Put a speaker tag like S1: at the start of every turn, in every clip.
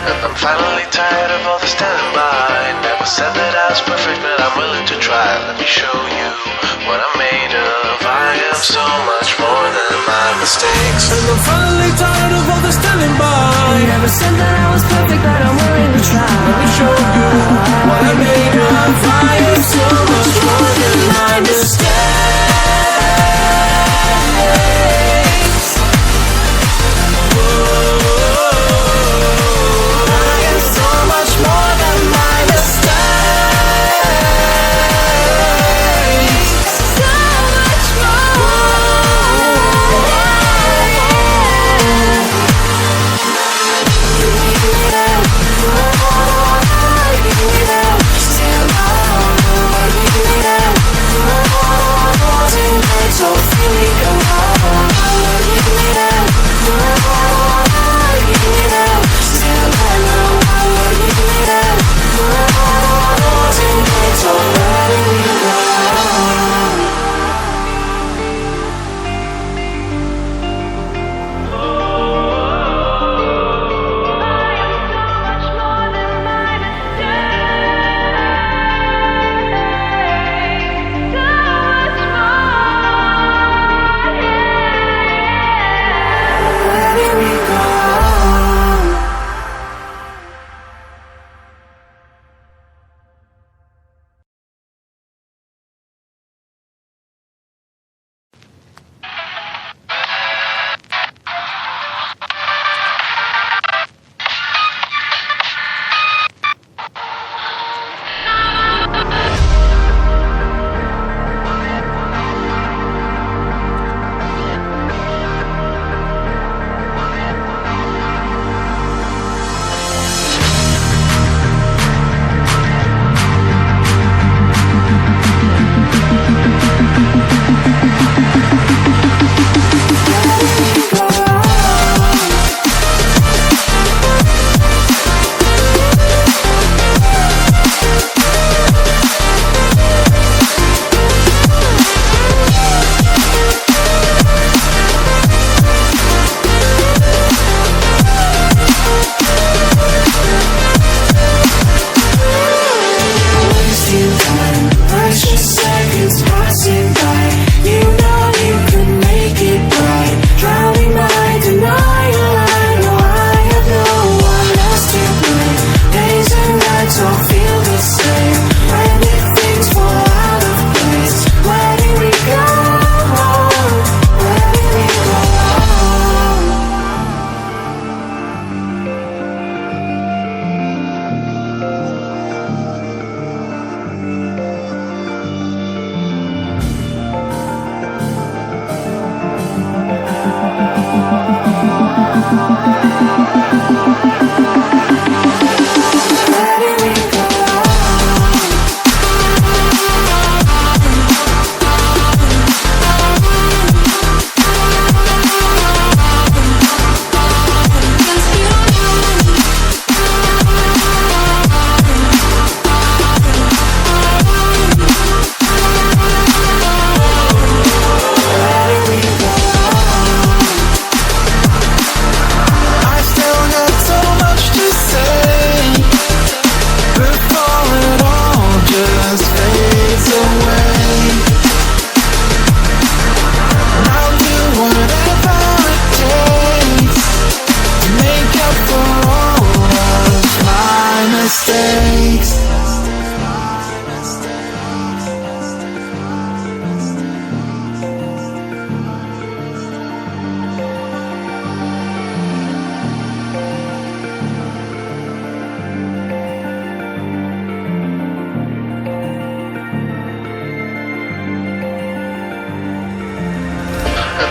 S1: I'm finally tired of all the standing by. Never said that I was perfect, but I'm willing to try. Let me show you what I'm made of. I am so much more than my mistakes.
S2: And I'm finally tired of all the standing by.
S3: Never said that I was perfect, but I'm willing to try.
S2: Let me show you what I'm made of. I am so much more than my mistakes.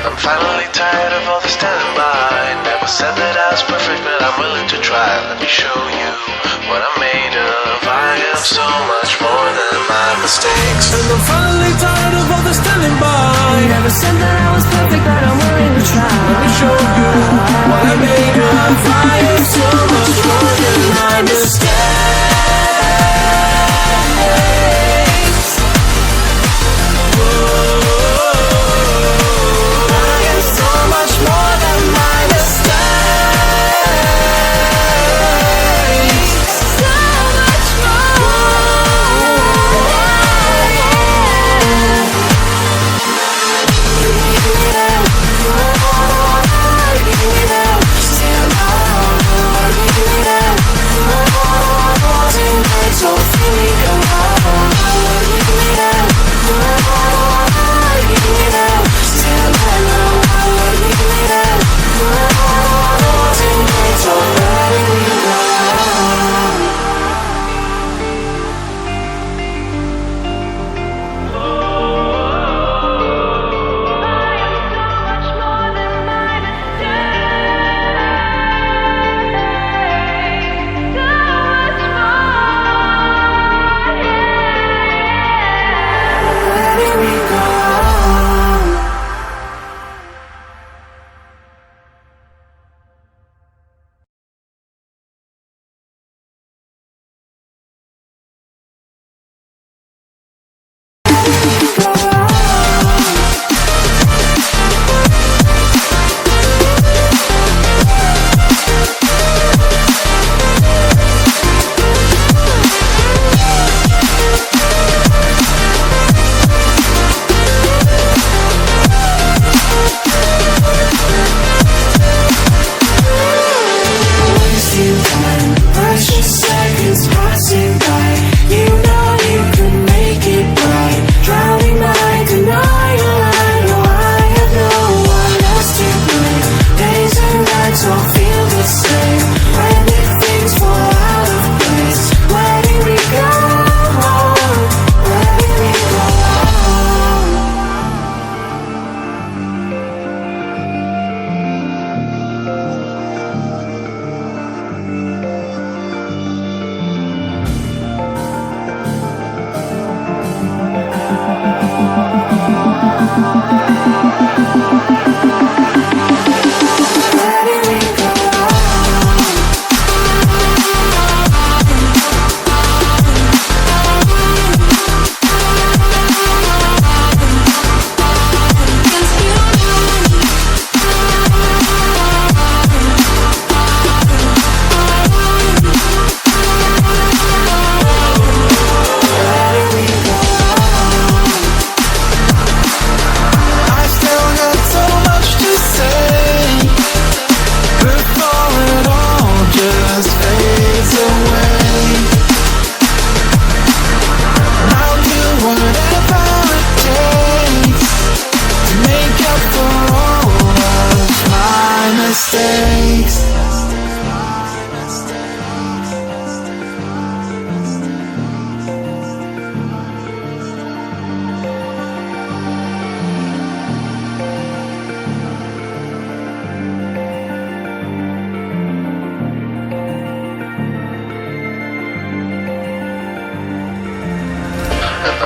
S1: I'm finally tired of all the standing by. Never said that I was perfect, but I'm willing to try. Let me show you what I'm made of. I am so much more than my mistakes.
S2: And I'm finally tired of all the standing by.
S3: Never said that I was perfect, but I'm willing to try.
S2: Let me show you what I'm made of. I am so much more than my mistakes.
S3: So much more than my mistakes.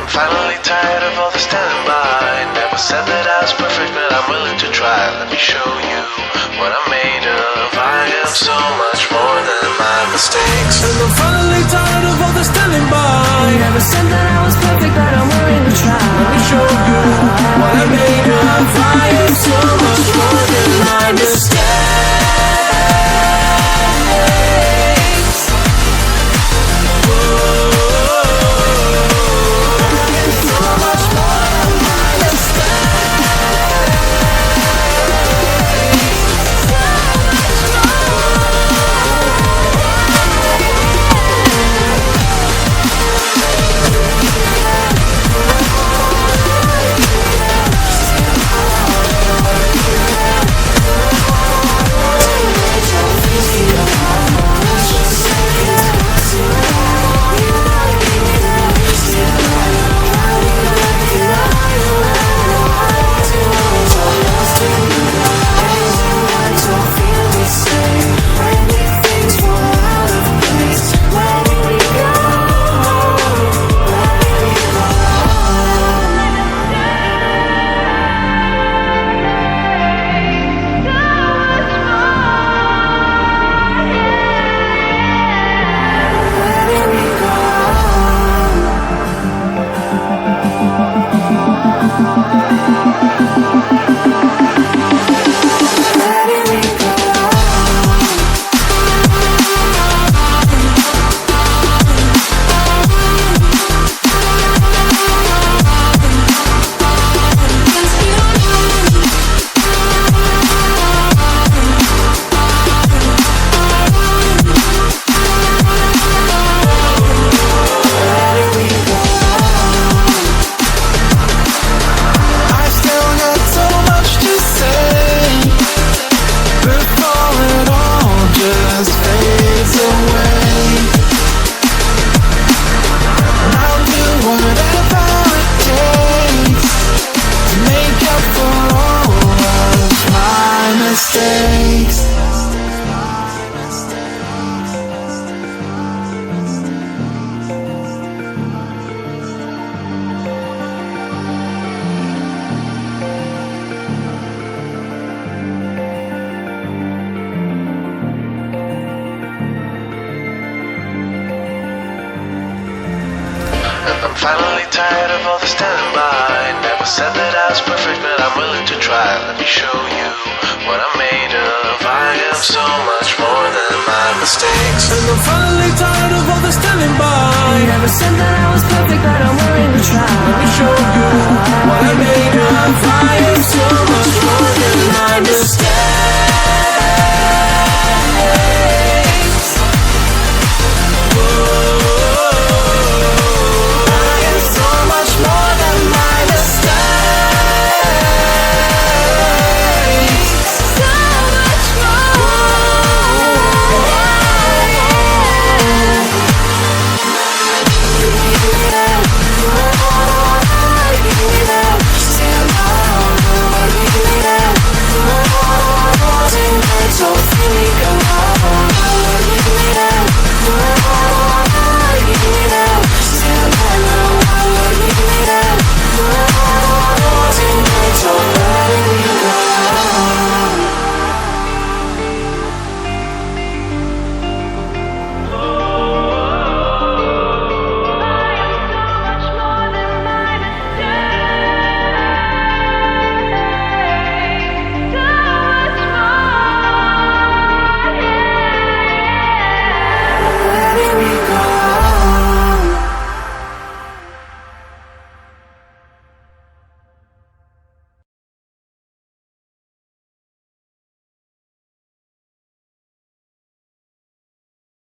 S1: I'm finally tired of all the standby. Never said that I was perfect, but I'm willing to try. Let me show you what I'm made of. I am so much more than my mistakes.
S2: And I'm finally tired of all the standing by.
S3: Never said that I was perfect, but I'm willing to try.
S2: Let me show you what I'm made of. I am so much more than my mistakes.
S1: I'm finally tired of all the standby. Never said that I was perfect, but I'm willing to try. Let me show you what I'm made of. I am so much more than my mistakes.
S2: And I'm finally tired of all the standing by.
S3: Never said that I was perfect, but I'm willing to try.
S2: Let me show you what I'm made of. I am so much more than my mistakes.